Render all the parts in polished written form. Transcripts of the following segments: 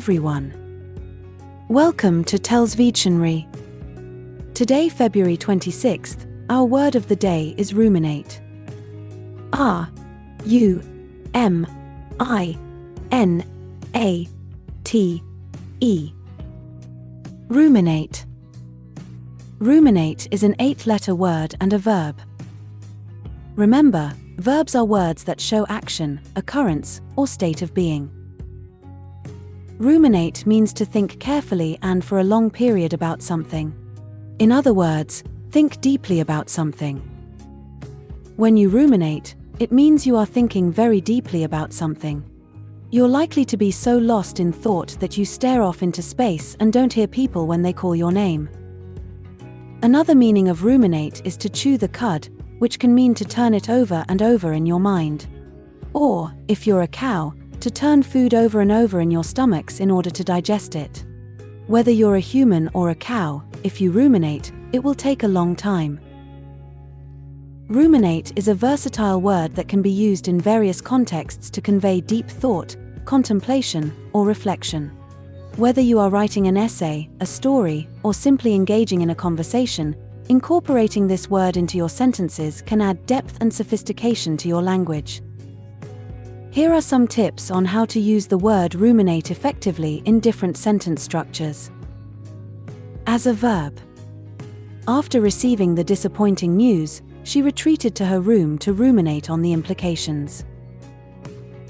everyone. Welcome to TELLS Videtionary. Today, February 26th, our word of the day is ruminate. R-U-M-I-N-A-T-E. Ruminate. Ruminate is an 8-letter word and a verb. Remember, verbs are words that show action, occurrence, or state of being. Ruminate means to think carefully and for a long period about something. In other words, think deeply about something. When you ruminate, it means you are thinking very deeply about something. You're likely to be so lost in thought that you stare off into space and don't hear people when they call your name. Another meaning of ruminate is to chew the cud, which can mean to turn it over and over in your mind. Or, if you're a cow, to turn food over and over in your stomachs in order to digest it. Whether you're a human or a cow, if you ruminate, it will take a long time. Ruminate is a versatile word that can be used in various contexts to convey deep thought, contemplation, or reflection. Whether you are writing an essay, a story, or simply engaging in a conversation, incorporating this word into your sentences can add depth and sophistication to your language. Here are some tips on how to use the word ruminate effectively in different sentence structures. As a verb. After receiving the disappointing news, she retreated to her room to ruminate on the implications.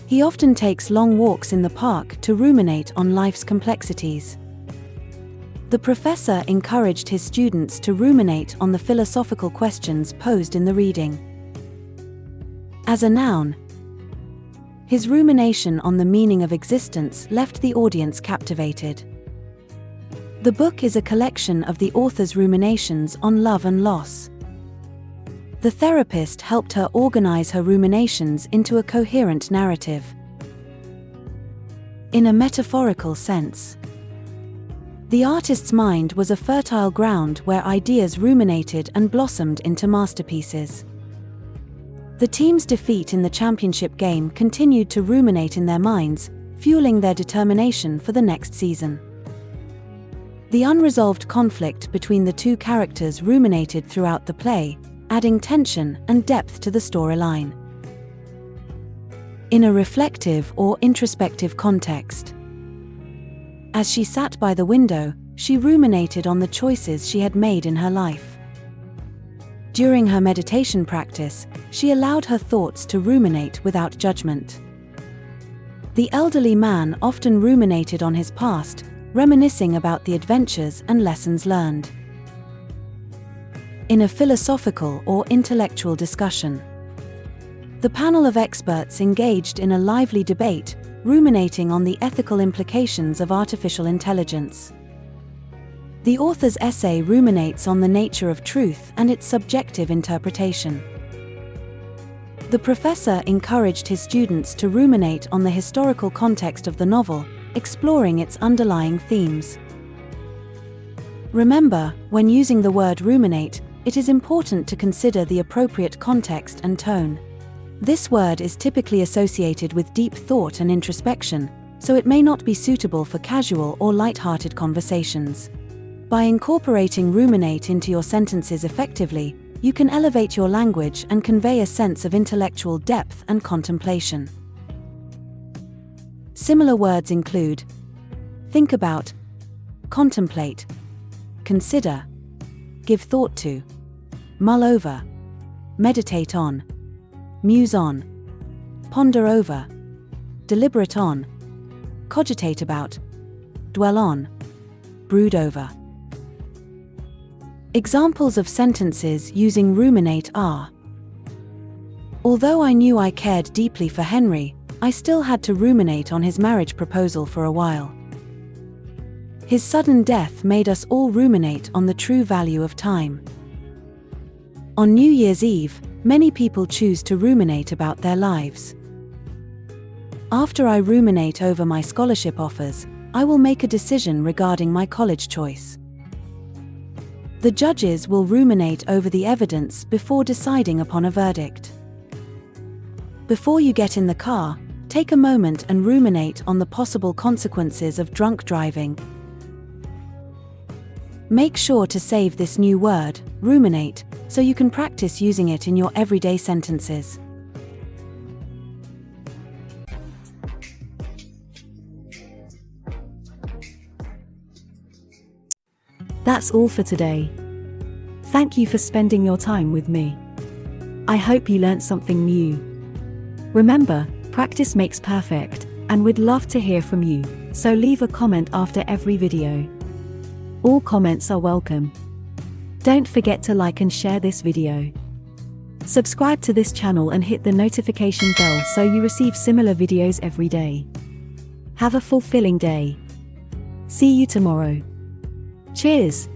He often takes long walks in the park to ruminate on life's complexities. The professor encouraged his students to ruminate on the philosophical questions posed in the reading. As a noun. His rumination on the meaning of existence left the audience captivated. The book is a collection of the author's ruminations on love and loss. The therapist helped her organize her ruminations into a coherent narrative. In a metaphorical sense. The artist's mind was a fertile ground where ideas ruminated and blossomed into masterpieces. The team's defeat in the championship game continued to ruminate in their minds, fueling their determination for the next season. The unresolved conflict between the two characters ruminated throughout the play, adding tension and depth to the storyline. In a reflective or introspective context. As she sat by the window, she ruminated on the choices she had made in her life. During her meditation practice, she allowed her thoughts to ruminate without judgment. The elderly man often ruminated on his past, reminiscing about the adventures and lessons learned. In a philosophical or intellectual discussion. The panel of experts engaged in a lively debate, ruminating on the ethical implications of artificial intelligence. The author's essay ruminates on the nature of truth and its subjective interpretation. The professor encouraged his students to ruminate on the historical context of the novel, exploring its underlying themes. Remember, when using the word ruminate, it is important to consider the appropriate context and tone. This word is typically associated with deep thought and introspection, so it may not be suitable for casual or light-hearted conversations. By incorporating ruminate into your sentences effectively, you can elevate your language and convey a sense of intellectual depth and contemplation. Similar words include think about, contemplate, consider, give thought to, mull over, meditate on, muse on, ponder over, deliberate on, cogitate about, dwell on, brood over. Examples of sentences using ruminate are: although I knew I cared deeply for Henry, I still had to ruminate on his marriage proposal for a while. His sudden death made us all ruminate on the true value of time. On New Year's Eve, many people choose to ruminate about their lives. After I ruminate over my scholarship offers, I will make a decision regarding my college choice. The judges will ruminate over the evidence before deciding upon a verdict. Before you get in the car, Take a moment and ruminate on the possible consequences of drunk driving. Make sure to save this new word, ruminate, so you can practice using it in your everyday sentences. That's all for today. Thank you for spending your time with me. I hope you learned something new. Remember, practice makes perfect, and we'd love to hear from you, so leave a comment after every video. All comments are welcome. Don't forget to like and share this video. Subscribe to this channel and hit the notification bell so you receive similar videos every day. Have a fulfilling day. See you tomorrow. Cheers!